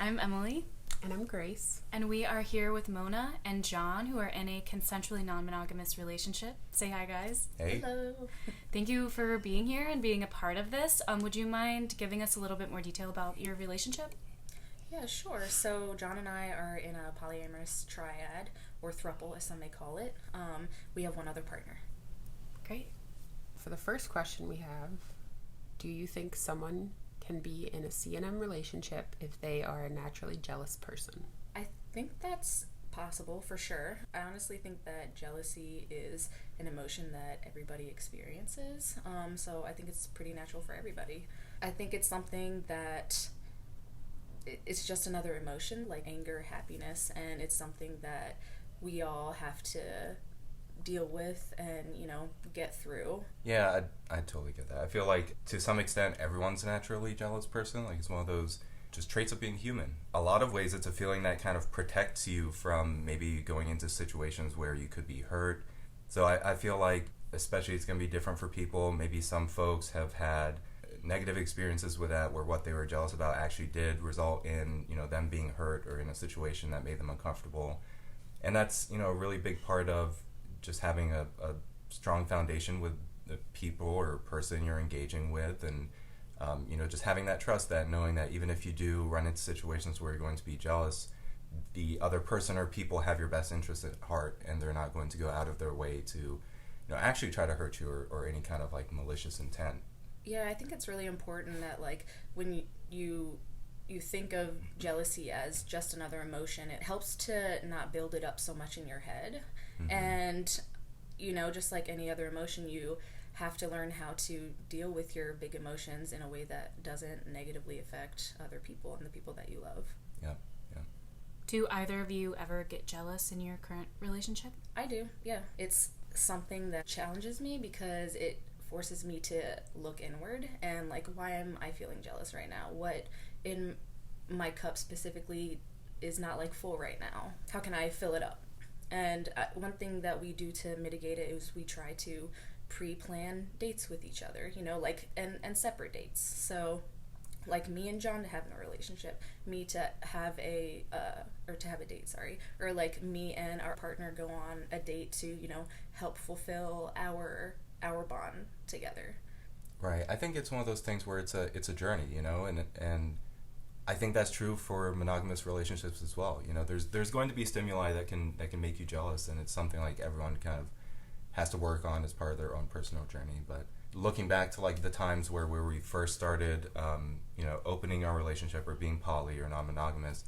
I'm Emily. And I'm Grace. And we are here with Mona and John, who are in a consensually non-monogamous relationship. Say hi, guys. Hey. Hello. Thank you for being here and being a part of this. Would you mind giving us a little bit more detail about your relationship? Yeah, sure. So John and I are in a polyamorous triad, or throuple as some may call it. We have one other partner. Great. For the first question we have, do you think someone can be in a CNM relationship if they are a naturally jealous person? I think that's possible for sure. I honestly think that jealousy is an emotion that everybody experiences. So I think it's pretty natural for everybody. I think it's something that it's just another emotion like anger, happiness, and it's something that we all have to deal with and, get through. Yeah, I totally get that. I feel like to some extent everyone's a naturally jealous person. Like it's one of those just traits of being human. A lot of ways it's a feeling that kind of protects you from maybe going into situations where you could be hurt. So I feel like especially it's going to be different for people. Maybe some folks have had negative experiences with that where what they were jealous about actually did result in, them being hurt or in a situation that made them uncomfortable. And that's, a really big part of just having a strong foundation with the people or person you're engaging with, and just having that trust, that knowing that even if you do run into situations where you're going to be jealous, the other person or people have your best interest at heart, and they're not going to go out of their way to actually try to hurt you or any kind of like malicious intent. Yeah, I think it's really important that like when you think of jealousy as just another emotion, it helps to not build it up so much in your head. Mm-hmm. And just like any other emotion, you have to learn how to deal with your big emotions in a way that doesn't negatively affect other people and the people that you love. Yeah. Do either of you ever get jealous in your current relationship? I do, yeah. It's something that challenges me because it forces me to look inward and like, why am I feeling jealous right now? What in my cup specifically is not like full right now? How can I fill it up? And one thing that we do to mitigate it is we try to pre-plan dates with each other, and separate dates. So like me and John to have a relationship, me to have a date, or like me and our partner go on a date to, help fulfill our bond together. Right. I think it's one of those things where it's a journey, and I think that's true for monogamous relationships as well. There's going to be stimuli that can make you jealous, and it's something like everyone kind of has to work on as part of their own personal journey. But looking back to like the times where we first started, opening our relationship or being poly or non-monogamous,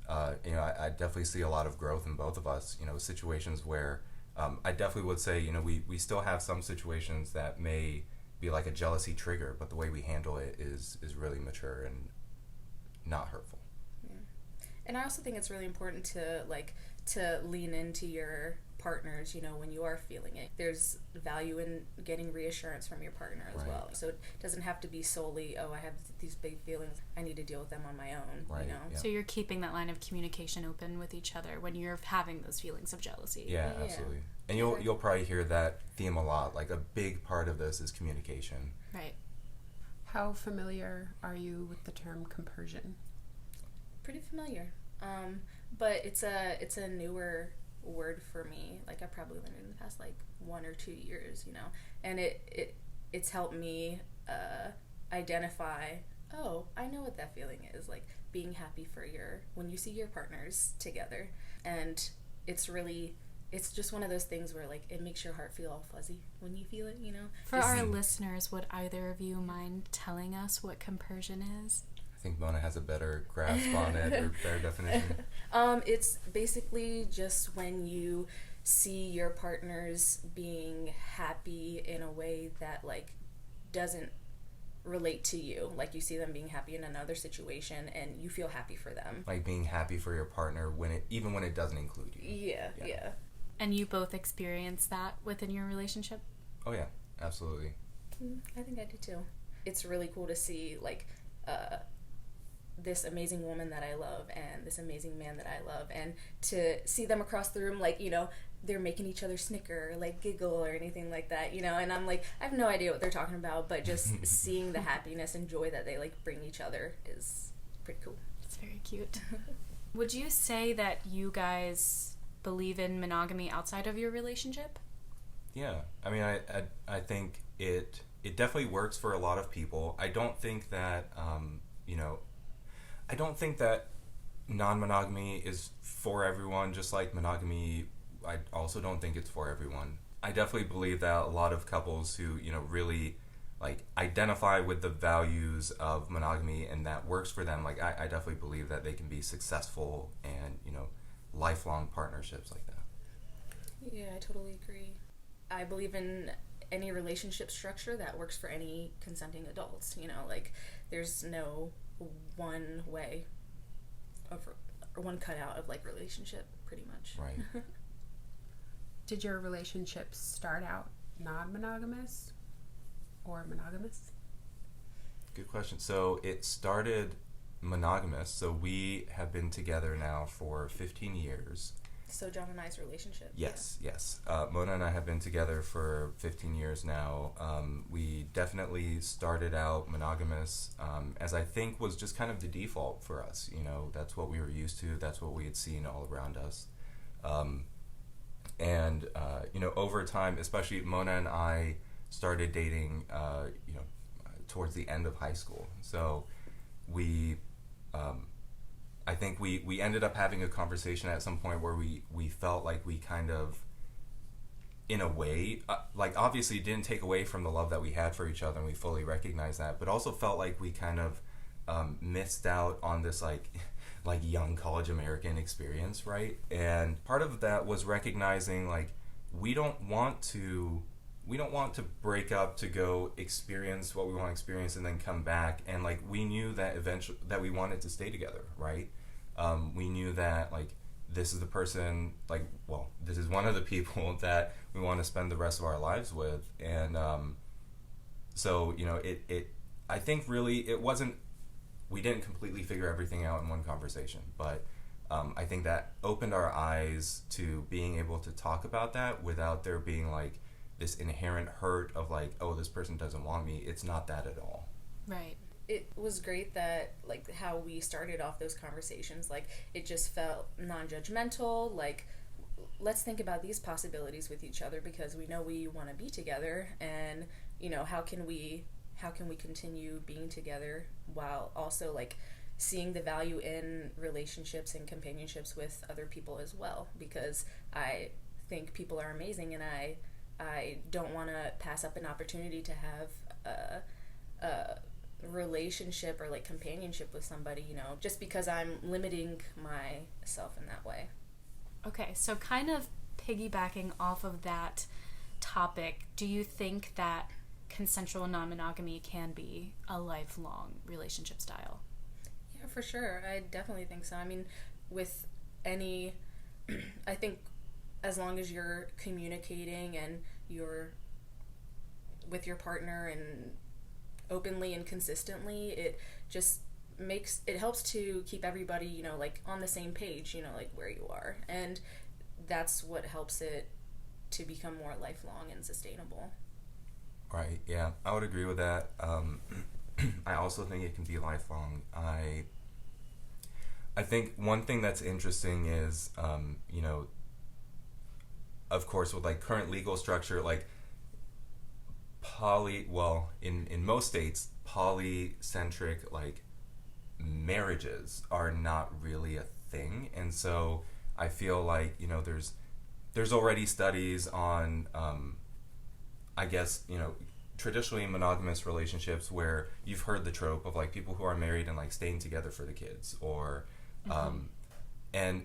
I definitely see a lot of growth in both of us. Situations where I definitely would say, we still have some situations that may be like a jealousy trigger, but the way we handle it is really mature and not hurtful. Yeah. And I also think it's really important to lean into your partners, when you are feeling it. There's value in getting reassurance from your partner as well. So it doesn't have to be solely, I have these big feelings, I need to deal with them on my own, Right. Yeah. So you're keeping that line of communication open with each other when you're having those feelings of jealousy. Yeah, absolutely. And you'll probably hear that theme a lot. Like a big part of this is communication. Right. How familiar are you with the term compersion? Pretty familiar. But it's a newer word for me. Like I probably learned it in the past 1 or 2 years, and it's helped me identify, I know what that feeling is, like being happy for when you see your partners together. And it's just one of those things where like it makes your heart feel all fuzzy when you feel it, For our listeners, would either of you mind telling us what compersion is? I think Mona has a better grasp on it or better definition. It's basically just when you see your partners being happy in a way that like doesn't relate to you. Like you see them being happy in another situation and you feel happy for them. Like being happy for your partner even when it doesn't include you. Yeah. And you both experience that within your relationship? Oh yeah, absolutely. I think I do too. It's really cool to see like this amazing woman that I love and this amazing man that I love, and to see them across the room, like, they're making each other snicker or like giggle or anything like that, and I'm like, I have no idea what they're talking about, but just seeing the happiness and joy that they like bring each other is pretty cool. That's very cute. Would you say that you guys believe in monogamy outside of your relationship? Yeah, I mean, I think it definitely works for a lot of people. I don't think that I don't think that non-monogamy is for everyone. Just like monogamy, I also don't think it's for everyone. I definitely believe that a lot of couples who really like identify with the values of monogamy and that works for them. Like I definitely believe that they can be successful and lifelong partnerships like that. Yeah, I totally agree. I believe in any relationship structure that works for any consenting adults. Like there's no one way of or one cutout of like relationship, pretty much. Right. Did your relationship start out non-monogamous or monogamous? Good question. So it started monogamous. So we have been together now for 15 years. So John and I's relationship. Yes. Mona and I have been together for 15 years now. We definitely started out monogamous, as I think was just kind of the default for us. That's what we were used to. That's what we had seen all around us. And over time, especially Mona and I started dating, towards the end of high school. So we, I think we ended up having a conversation at some point where we felt like we kind of, in a way, like obviously didn't take away from the love that we had for each other, and we fully recognized that, but also felt like we kind of missed out on this like young college American experience, right? And part of that was recognizing like we don't want to break up to go experience what we want to experience and then come back. And like we knew that eventually that we wanted to stay together, right? We knew that like this is the person, this is one of the people that we want to spend the rest of our lives with. And so I think really it wasn't, we didn't completely figure everything out in one conversation, but I think that opened our eyes to being able to talk about that without there being like this inherent hurt of like, oh, this person doesn't want me. It's not that at all. Right. It was great that like how we started off those conversations, like it just felt non-judgmental, like let's think about these possibilities with each other because we know we want to be together, and how can we continue being together while also like seeing the value in relationships and companionships with other people as well, because I think people are amazing and I don't want to pass up an opportunity to have a relationship or like companionship with somebody, just because I'm limiting myself in that way. Okay, so kind of piggybacking off of that topic, do you think that consensual non-monogamy can be a lifelong relationship style? Yeah, for sure. I definitely think so. I mean, with any, I think as long as you're communicating and you're with your partner and openly and consistently, it just helps to keep everybody, like on the same page, like where you are. And that's what helps it to become more lifelong and sustainable. Right, yeah, I would agree with that. I also think it can be lifelong. I think one thing that's interesting is, of course, with like current legal structure, like in most states, polycentric like marriages are not really a thing, and so I feel like there's already studies on I guess traditionally monogamous relationships where you've heard the trope of like people who are married and like staying together for the kids, or and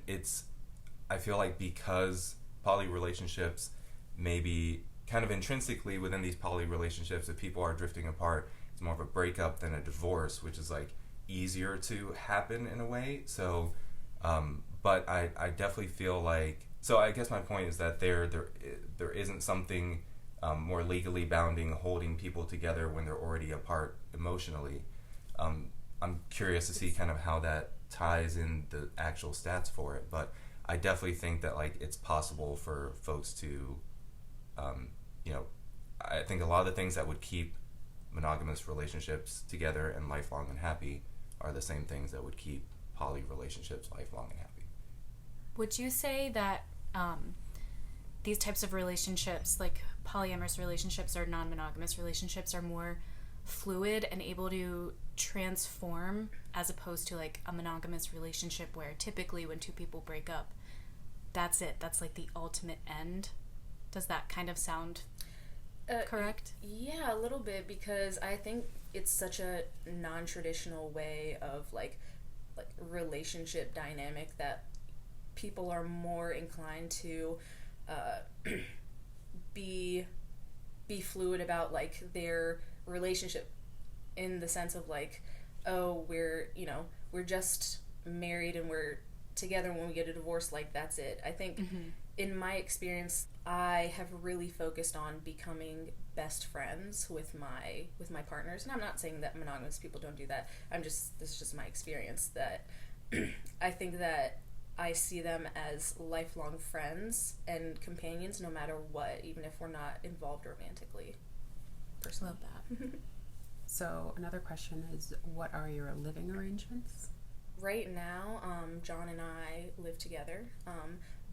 I feel like because poly relationships maybe kind of intrinsically within these poly relationships, if people are drifting apart, it's more of a breakup than a divorce, which is like easier to happen in a way. So but I definitely feel like, so I guess my point is that there isn't something more legally bounding holding people together when they're already apart emotionally. I'm curious to see kind of how that ties in the actual stats for it, but I definitely think that like it's possible for folks to I think a lot of the things that would keep monogamous relationships together and lifelong and happy are the same things that would keep poly relationships lifelong and happy. Would you say that these types of relationships, like polyamorous relationships or non-monogamous relationships, are more fluid and able to transform as opposed to like a monogamous relationship where typically when two people break up, that's it. That's like the ultimate end. Does that kind of sound correct? Yeah, a little bit, because I think it's such a non-traditional way of like relationship dynamic that people are more inclined to be fluid about like their relationship, in the sense of like, oh, we're just married and we're together, when we get a divorce, like that's it. I think in my experience, I have really focused on becoming best friends with my partners, and I'm not saying that monogamous people don't do that. This is just my experience, that I think that I see them as lifelong friends and companions no matter what, even if we're not involved romantically. Personally. Love that. So another question is, what are your living arrangements? Right now, John and I live together,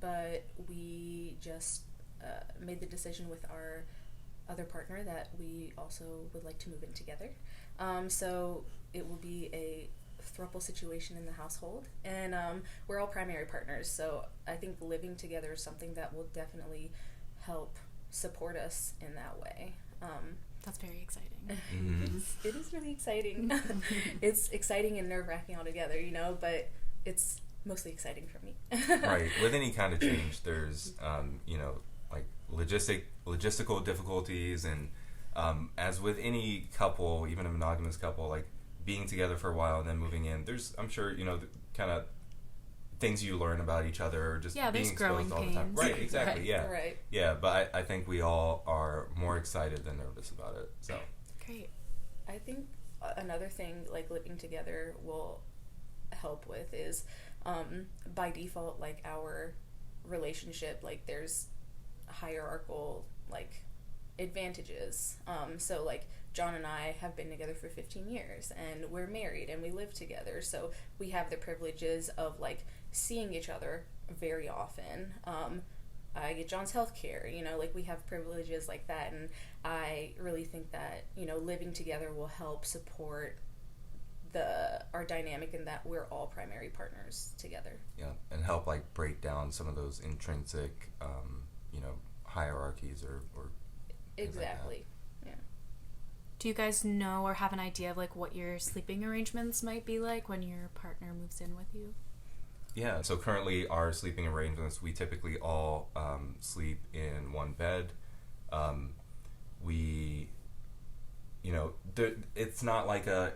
but we just made the decision with our other partner that we also would like to move in together. So it will be a throuple situation in the household, and we're all primary partners, so I think living together is something that will definitely help support us in that way. That's very exciting. It is really exciting. It's exciting and nerve-wracking all together, but it's mostly exciting for me. Right. With any kind of change, there's like logistical difficulties, and as with any couple, even a monogamous couple, like being together for a while and then moving in, there's, I'm sure, kind of things you learn about each other, or just being exposed all the time. Right, exactly, right. yeah. Right. Yeah, but I think we all are more excited than nervous about it. So Great. I think another thing like living together will help with is by default, like our relationship, like there's hierarchical like advantages. So like John and I have been together for 15 years and we're married and we live together, so we have the privileges of like seeing each other very often. I get John's health care, like we have privileges like that, and I really think that, living together will help support our dynamic in that we're all primary partners together. yeah, and help like break down some of those intrinsic, hierarchies or Exactly. Like Yeah. Do you guys know or have an idea of like what your sleeping arrangements might be like when your partner moves in with you? Yeah, so currently our sleeping arrangements, we typically all sleep in one bed. We, it's not like a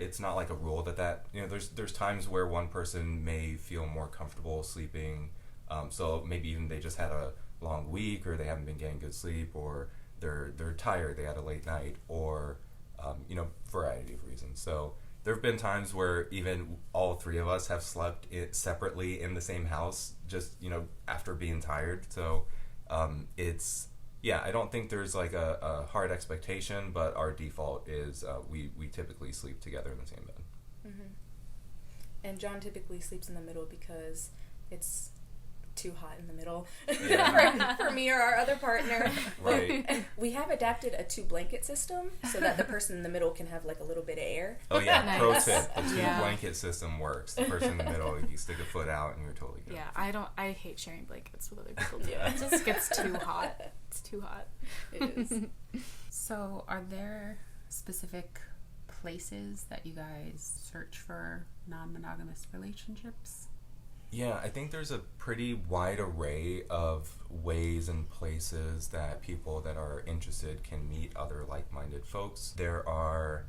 rule that there's times where one person may feel more comfortable sleeping, so maybe even they just had a long week, or they haven't been getting good sleep, or they're tired, they had a late night, or variety of reasons. So there have been times where even all three of us have slept separately in the same house, just after being tired. So I don't think there's like a hard expectation, but our default is we typically sleep together in the same bed. Mm-hmm. And John typically sleeps in the middle because it's too hot in the middle for me or our other partner. Right. And we have adapted a 2-blanket system so that the person in the middle can have like a little bit of air. Oh yeah, Nice. Pro tip: the 2-blanket system works. The person in the middle, you stick a foot out, and you're totally good. Yeah, I hate sharing blankets with other people too. It just gets too hot. It's too hot. It is. So are there specific places that you guys search for non-monogamous relationships? Yeah, I think there's a pretty wide array of ways and places that people that are interested can meet other like-minded folks. There are,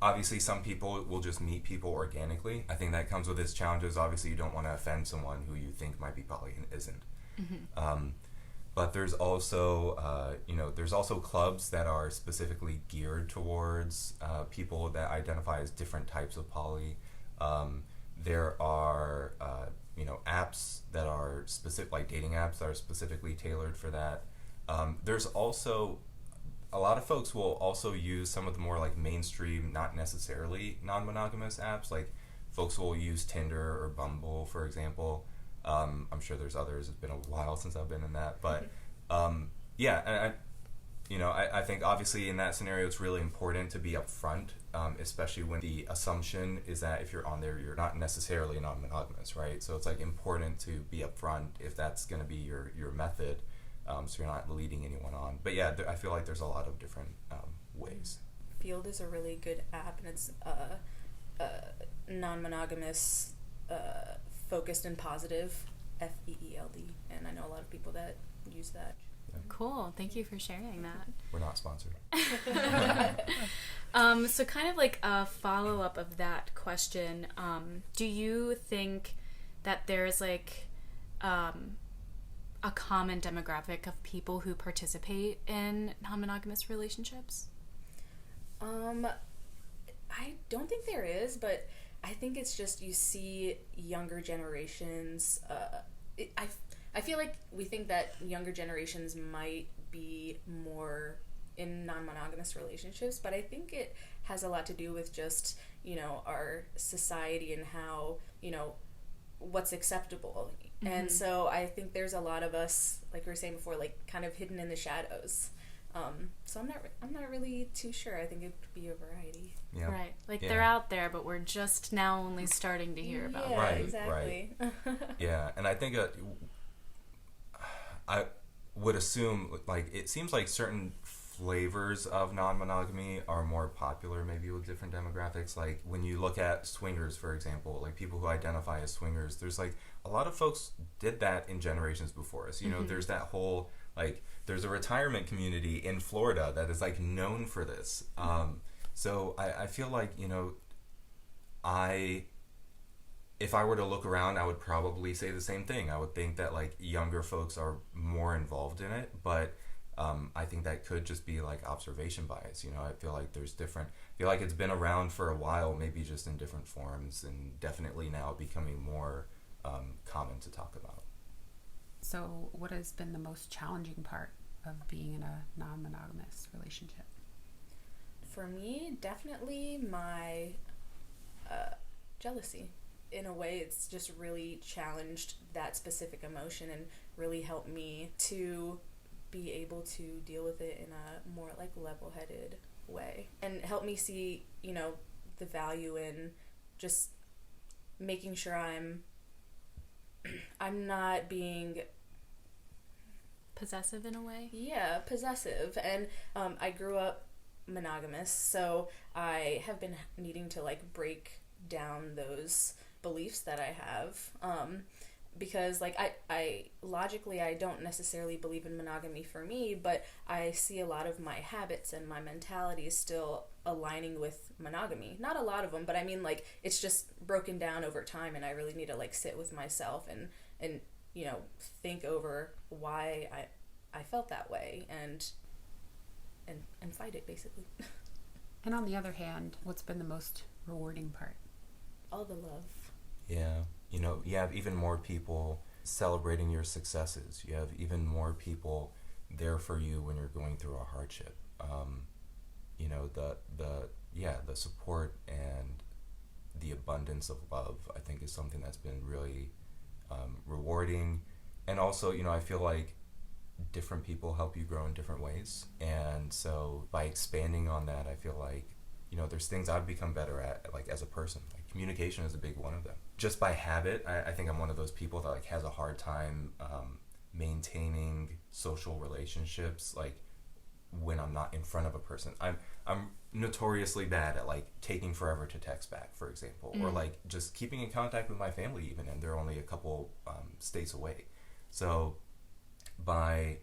obviously some people will just meet people organically. I think that comes with its challenges. Obviously, you don't want to offend someone who you think might be poly and isn't. Mm-hmm. But there's also, there's also clubs that are specifically geared towards people that identify as different types of poly. There are, apps that are specific, like dating apps that are specifically tailored for that. There's also, a lot of folks will also use some of the more like mainstream, not necessarily non-monogamous apps. Like folks will use Tinder or Bumble, for example. I'm sure there's others. It's been a while since I've been in that, but yeah, and I think obviously in that scenario it's really important to be upfront, especially when the assumption is that if you're on there, you're not necessarily non-monogamous, right? So it's like important to be upfront if that's going to be your method, so you're not leading anyone on. But yeah, I feel like there's a lot of different ways. Field is a really good app, and it's non-monogamous, focused and positive, FEELD, and I know a lot of people that use that. Cool. Thank you for sharing that. We're not sponsored. So kind of like a follow-up of that question, do you think that there's like a common demographic of people who participate in non-monogamous relationships? I don't think there is, but I think it's just you see younger generations. I feel like we think that younger generations might be more in non-monogamous relationships, but I think it has a lot to do with just, our society and how, what's acceptable. Mm-hmm. And so I think there's a lot of us, like we were saying before, like kind of hidden in the shadows. So I'm not really too sure. I think it could be a variety. Yeah. Right. Like they're out there, but we're just now only starting to hear about them. Right, exactly. Right. Yeah, and I think I would assume, like, it seems like certain flavors of non-monogamy are more popular maybe with different demographics. Like when you look at swingers, for example, like people who identify as swingers, there's like a lot of folks did that in generations before us. Mm-hmm. There's that whole, like, there's a retirement community in Florida that is like known for this. So I feel like, if I were to look around, I would probably say the same thing. I would think that like younger folks are more involved in it, but I think that could just be like observation bias. I feel like I feel like it's been around for a while, maybe just in different forms, and definitely now becoming more common to talk about. So what has been the most challenging part of being in a non-monogamous relationship? For me, definitely my jealousy. In a way, it's just really challenged that specific emotion and really helped me to be able to deal with it in a more like level-headed way, and help me see, the value in just making sure I'm not being possessive in a way. Yeah, possessive. And I grew up monogamous, so I have been needing to like break down those beliefs that I have, because like I logically I don't necessarily believe in monogamy for me, but I see a lot of my habits and my mentality is still aligning with monogamy. Not a lot of them, but I mean, like, it's just broken down over time, and I really need to like sit with myself and think over why I felt that way and fight it, basically. And on the other hand, what's been the most rewarding part? All the love. Yeah. You have even more people celebrating your successes. You have even more people there for you when you're going through a hardship. The support and the abundance of love, I think, is something that's been really rewarding. And also, I feel like different people help you grow in different ways. And so by expanding on that, I feel like, there's things I've become better at, like, as a person. Like, communication is a big one of them. Just by habit, I think I'm one of those people that, like, has a hard time maintaining social relationships, like, when I'm not in front of a person. I'm notoriously bad at, like, taking forever to text back, for example, or, like, just keeping in contact with my family even, and they're only a couple states away. So by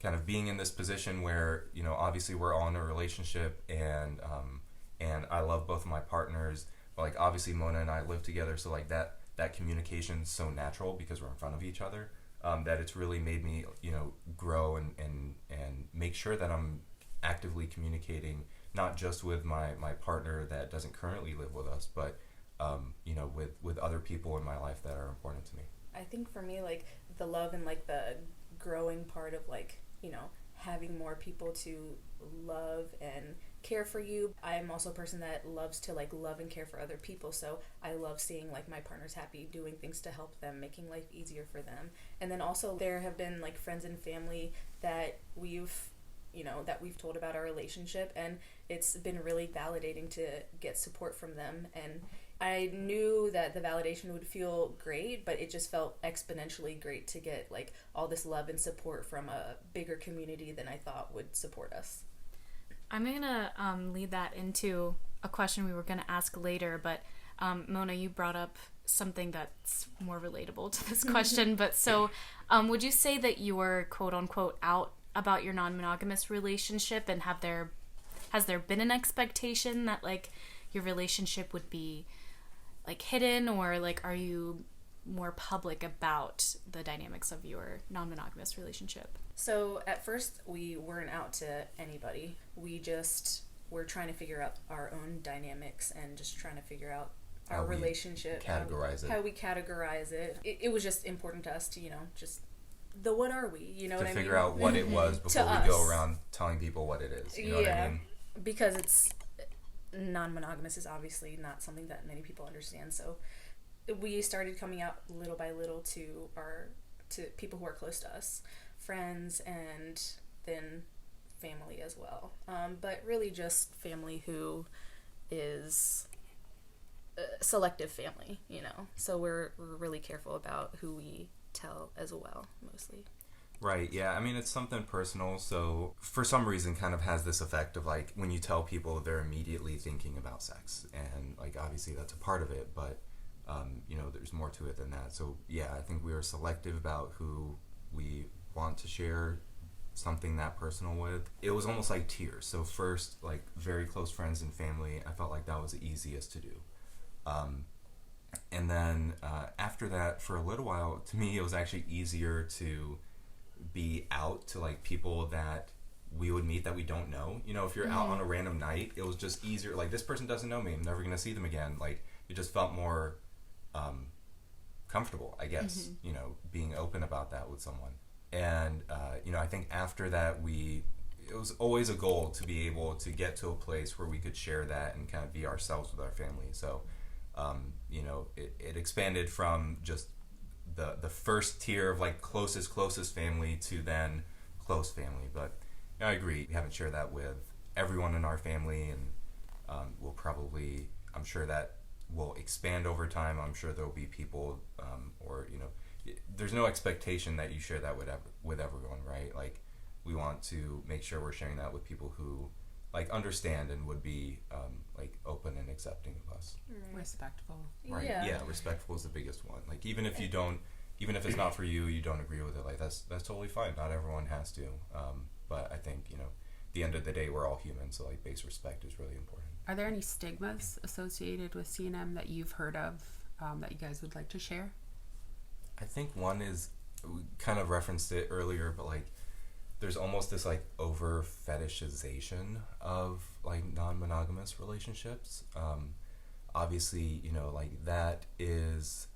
kind of being in this position where, obviously we're all in a relationship, and I love both of my partners, but, like, obviously Mona and I live together, so, like, that communication's so natural because we're in front of each other, that it's really made me, grow and make sure that I'm actively communicating, not just with my partner that doesn't currently live with us, but, with other people in my life that are important to me. I think for me, like, the love and, like, the growing part of, like, having more people to love and care for you. I'm also a person that loves to like love and care for other people, so I love seeing like my partners happy, doing things to help them, making life easier for them. And then also there have been like friends and family that we've told about our relationship, and it's been really validating to get support from them. And I knew that the validation would feel great, but it just felt exponentially great to get like all this love and support from a bigger community than I thought would support us. I'm going to lead that into a question we were going to ask later, but Mona, you brought up something that's more relatable to this question. But so would you say that you were quote unquote out about your non-monogamous relationship, and has there been an expectation that like your relationship would be like hidden, or like are you more public about the dynamics of your non-monogamous relationship? So at first we weren't out to anybody. We just were trying to figure out our own dynamics and just trying to figure out our relationship, how we categorize it. It was just important to us to, just the what are we, what I mean? To figure out what it was before we go around telling people what it is. You know what I mean? Because it's non-monogamous is obviously not something that many people understand. So we started coming out little by little to people who are close to us, friends, and then family as well. But really just family who is selective family, So we're really careful about who we tell as well, mostly. Right, yeah. I mean, it's something personal, so for some reason kind of has this effect of like when you tell people, they're immediately thinking about sex, and like obviously that's a part of it, but there's more to it than that. So yeah, I think we are selective about who we want to share something that personal with. It was almost like tiers. So first, like very close friends and family, I felt like that was the easiest to do. And then after that, for a little while, to me, it was actually easier to be out to like people that we would meet that we don't know. If you're out on a random night, it was just easier. Like, this person doesn't know me. I'm never going to see them again. Like, it just felt more comfortable, I guess, being open about that with someone. And, I think after that, it was always a goal to be able to get to a place where we could share that and kind of be ourselves with our family. So, it expanded from just the first tier of like closest family to then close family. But I agree, we haven't shared that with everyone in our family, and we'll probably, I'm sure that will expand over time. I'm sure there'll be people, there's no expectation that you share that with everyone, right? Like, we want to make sure we're sharing that with people who like understand and would be like open and accepting of us. Respectful. Right. Yeah, respectful is the biggest one. Like, even if it's not for you, you don't agree with it, like that's totally fine. Not everyone has to. But I think, at the end of the day, we're all human, so like base respect is really important. Are there any stigmas associated with CNM that you've heard of that you guys would like to share? I think one is, we kind of referenced it earlier, but like there's almost this like over fetishization of like non-monogamous relationships. Obviously, like that is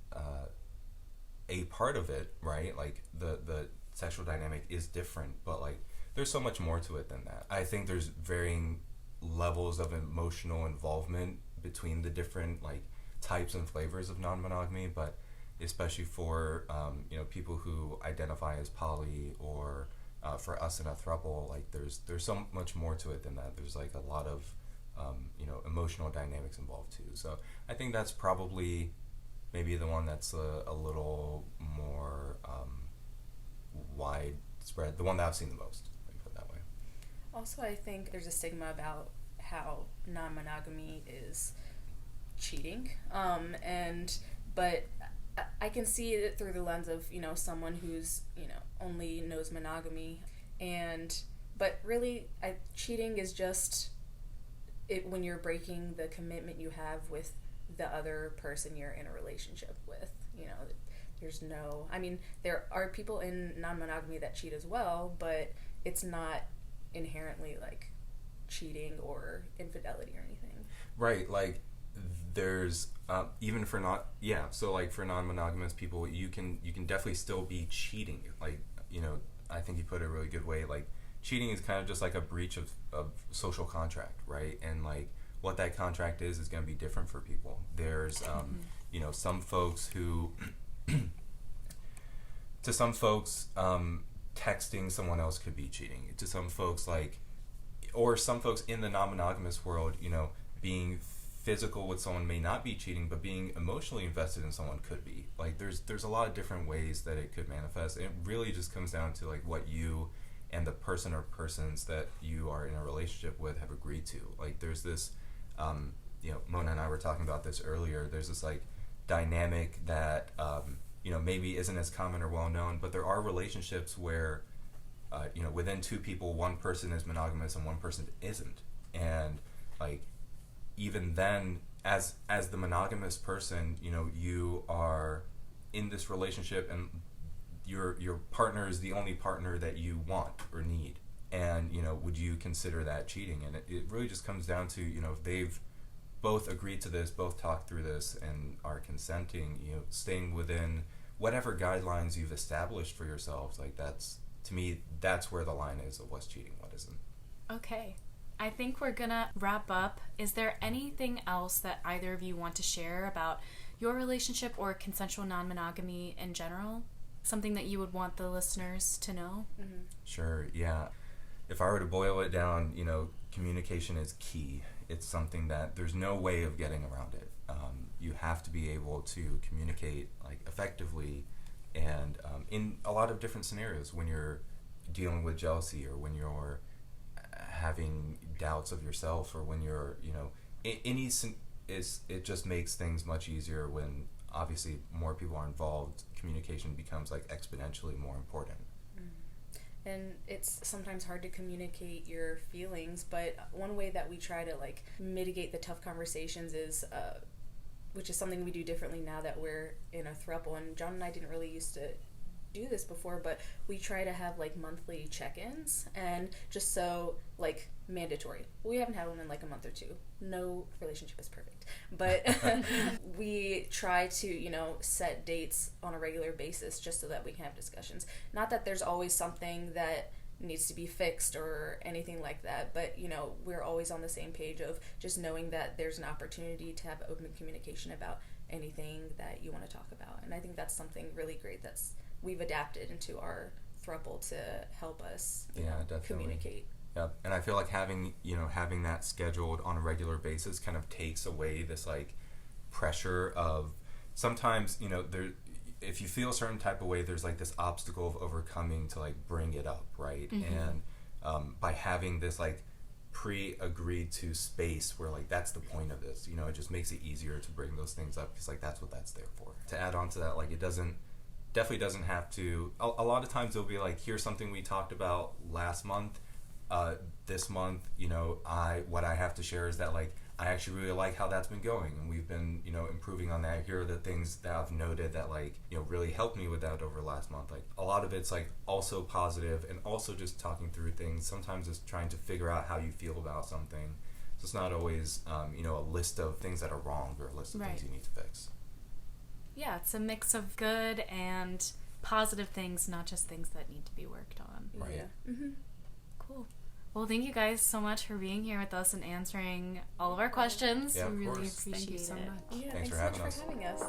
a part of it, right? Like the sexual dynamic is different, but like there's so much more to it than that. I think there's varying levels of emotional involvement between the different like types and flavors of non-monogamy, but especially for people who identify as poly, or for us in a throuple, like there's so much more to it than that. There's like a lot of emotional dynamics involved too. So I think that's probably maybe the one that's a little more widespread, the one that I've seen the most, let me put it that way. Also, I think there's a stigma about how non-monogamy is cheating, but I can see it through the lens of someone who's only knows monogamy, but really cheating is just it when you're breaking the commitment you have with the other person you're in a relationship with. There's no, there are people in non-monogamy that cheat as well, but it's not inherently like cheating or infidelity or anything. Right, like there's even for so like for non-monogamous people, you can definitely still be cheating. Like, I think you put it a really good way. Like, cheating is kind of just like a breach of social contract, right? And like what that contract is going to be different for people. There's you know, some folks who to some folks texting someone else could be cheating. To some folks, like, or some folks in the non-monogamous world, you know, being physical with someone may not be cheating, but being emotionally invested in someone could be. Like, there's a lot of different ways that it could manifest. It really just comes down to like what you and the person or persons that you are in a relationship with have agreed to. Like, there's this you know, Mona and I were talking about this earlier. There's this like dynamic that you know, maybe isn't as common or well known, but there are relationships where you know, within two people, one person is monogamous and one person isn't. And like, even then, as the monogamous person, you know, you are in this relationship and your partner is the only partner that you want or need. And, you know, would you consider that cheating? And it really just comes down to, you know, if they've both agreed to this, both talked through this and are consenting, you know, staying within whatever guidelines you've established for yourselves. Like, that's, to me, that's where the line is of what's cheating, what isn't. Okay. I think we're gonna wrap up. Is there anything else that either of you want to share about your relationship or consensual non-monogamy in general? Something that you would want the listeners to know? Mm-hmm. Sure, yeah. If I were to boil it down, you know, communication is key. It's something that there's no way of getting around it. You have to be able to communicate like effectively, and in a lot of different scenarios, when you're dealing with jealousy or when you're having doubts of yourself, or when you're, you know, it just makes things much easier when obviously more people are involved. Communication becomes like exponentially more important. And it's sometimes hard to communicate your feelings, but one way that we try to like mitigate the tough conversations is which is something we do differently now that we're in a throuple, and John and I didn't really used to do this before, but we try to have like monthly check-ins, and just so like mandatory. We haven't had one in like a month or two. No relationship is perfect, but we try to, you know, set dates on a regular basis just so that we can have discussions. Not that there's always something that needs to be fixed or anything like that, but, you know, we're always on the same page of just knowing that there's an opportunity to have open communication about anything that you want to talk about. And I think that's something really great that's we've adapted into our throuple to help us communicate. Yep. And I feel like having that scheduled on a regular basis kind of takes away this like pressure of sometimes, you know, there, if you feel a certain type of way, there's like this obstacle of overcoming to like bring it up, right? Mm-hmm. And by having this like pre-agreed to space where like that's the point of this, you know, it just makes it easier to bring those things up because like that's what that's there for. To add on to that, like it definitely doesn't have to, a lot of times it'll be like, here's something we talked about last month, this month, you know, what I have to share is that like I actually really like how that's been going, and we've been, you know, improving on that. Here are the things that I've noted that like, you know, really helped me with that over last month. Like a lot of it's like also positive, and also just talking through things. Sometimes it's trying to figure out how you feel about something. So it's not always you know, a list of things that are wrong or a list of things you need to fix. Yeah, it's a mix of good and positive things, not just things that need to be worked on. Right. Yeah. Mm-hmm. Cool. Well, thank you guys so much for being here with us and answering all of our questions. Yeah, we really course. appreciate Thank you so it. much. Yeah, Thanks for so having much us. for having us.